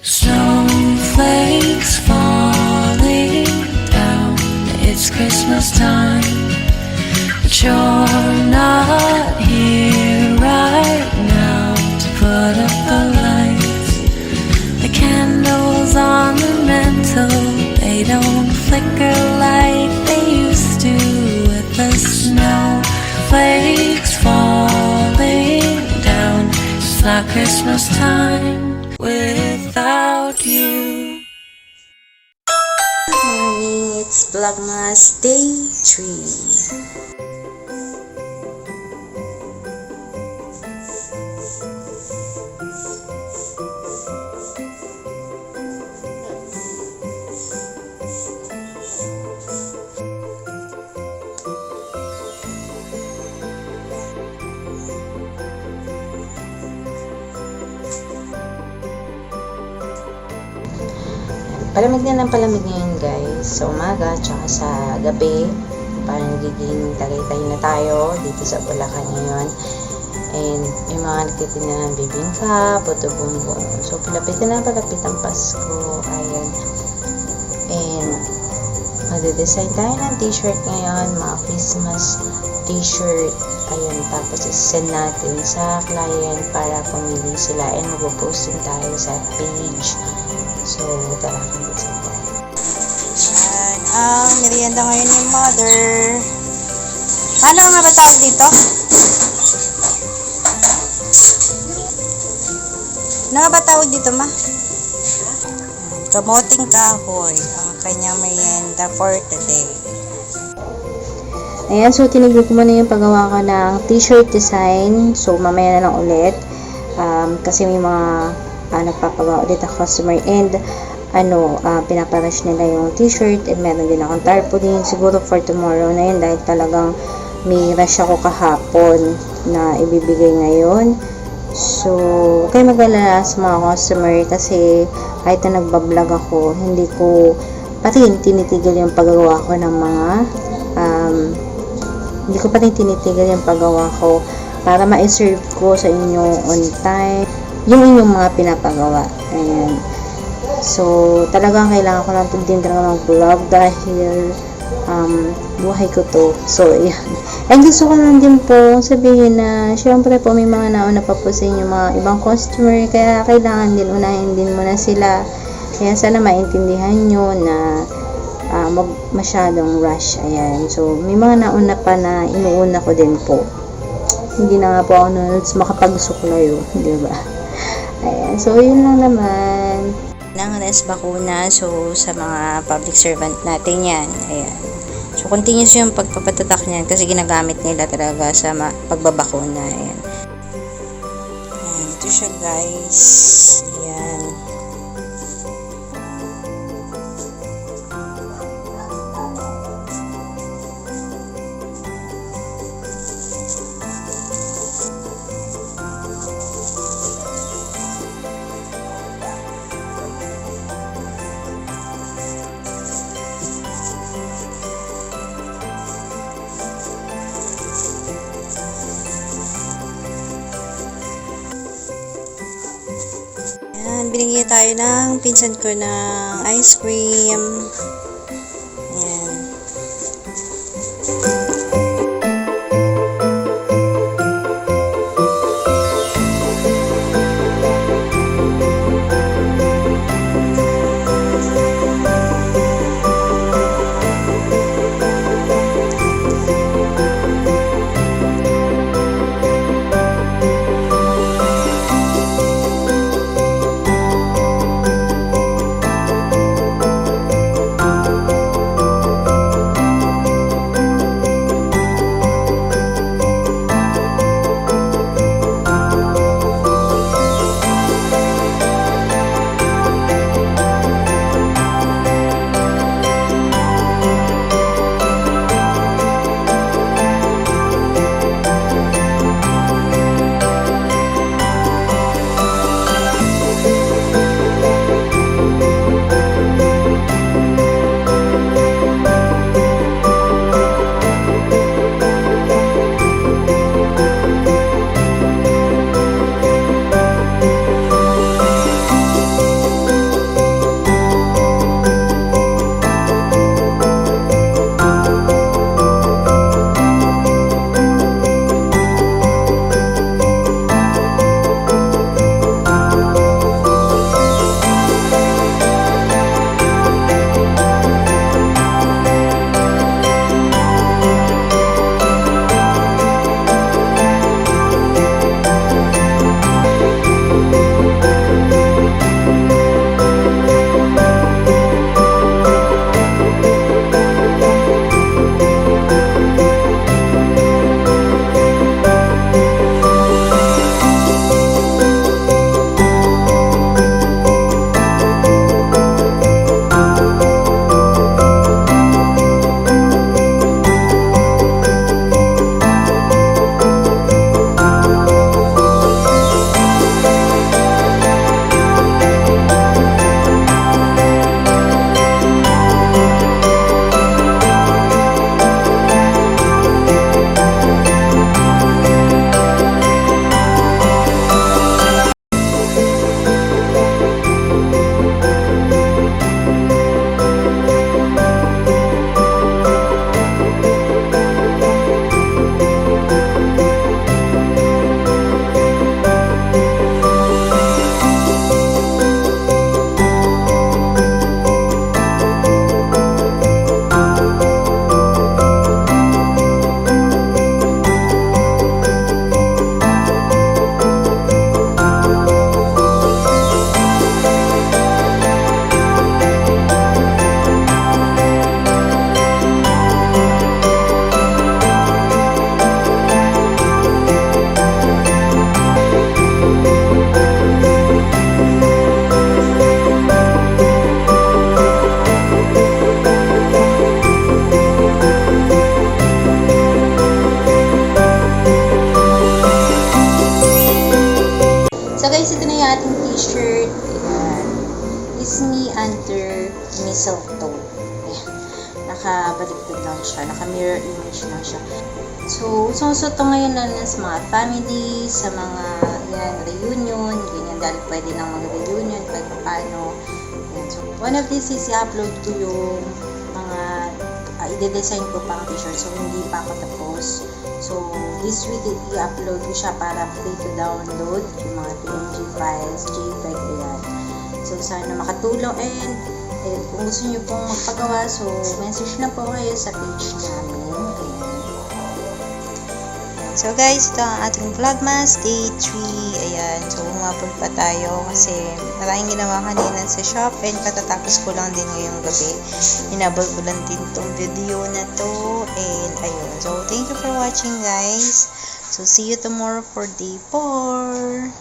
Snowflakes falling down, it's Christmas time, but you're not here right now to put up the lights. The candles on the mantle, they don't flicker like they used to, with the snowflakes falling down. It's not Christmas time without you. Good morning, it's Vlogmas Day 3. Palamig na ng palamig ngayon guys, sa umaga tsaka sa gabi. Parang nagiging tagay-tayo na tayo dito sa Bulacan ngayon. And may mga nagtitinda ng bibingka, puto bumbong. So palapit ang Pasko. Ayan. And magde-design tayo ng t-shirt ngayon, mga Christmas t-shirt. Ayan, tapos isend natin sa client para pumili sila and mag-post din tayo sa page. So, tara, mag-design tayo. Ayan, ang merienda ngayon ni Mother. Ano nga ba tawag dito? Ano nga ba tawag dito, ma? Kamoting kahoy, ang kanyang merienda for today. Ayan, so tinigil ko muna yung paggawa ko ng t-shirt design. So, mamaya na lang ulit. Kasi may mga nagpapagawa ulit ang customer and pinaparush nila yung t-shirt and meron din akong tarpaulin siguro for tomorrow na yun dahil talagang may rush ako kahapon na ibibigay ngayon. So, kayo mag-alala sa mga customer kasi kahit na nagbablog ako, hindi ko pa rin tinitigil yung paggawa ko ng mga hindi ko pa rin tinitigil yung paggawa ko para ma-serve ko sa inyo on time yung inyong mga pinapagawa. Ayan. So, talagang kailangan ko lang din talaga mag-vlog dahil buhay ko to. So, ayan. And gusto ko lang din po sabihin na syempre po may mga nauna pa po sa inyo mga ibang customer kaya kailangan din unahin din muna sila. Kaya sana maintindihan nyo na masyadong rush. Ayan. So, may mga nauna pa na inuuna ko din po. Hindi na nga po ako makapagsuklayo. Diba? Ayan. So, yun lang naman. Nang rest bakuna. So, sa mga public servant natin yan. Ayan. So, continuous yung pagpapatatak niyan kasi ginagamit nila talaga sa pagbabakuna. Ayan. Ayan. Ito siya guys. Ayan. Binigyan tayo ng pinsan ko ng ice cream. Ayan. It's me under mistletoe. Ayan. Nakabaliktad lang siya. Naka-mirror image lang siya. So, to ngayon na sa mga family, sa mga yan, reunion, ganyan, dahil pwede nang mag-reunion, kahit paano. So, one of these is i-upload ko yung mga i-design ko pang t-shirt. So, hindi pa ako tapos. So, this week, i-upload ko siya para free to download yung mga PNG files, JPEG, ayan. So, sana makatulong and kung gusto nyo pong magpagawa, so, message na po kayo sa page namin. Ayan. So, guys, ito ang ating Vlogmas Day 3. Ayan. So, humapon pa tayo kasi maraming ginawa kanina sa shop and patatapos ko lang din ngayong gabi. Hinabol ko lang din tong video na to and ayun. So, thank you for watching, guys. So, see you tomorrow for day 4.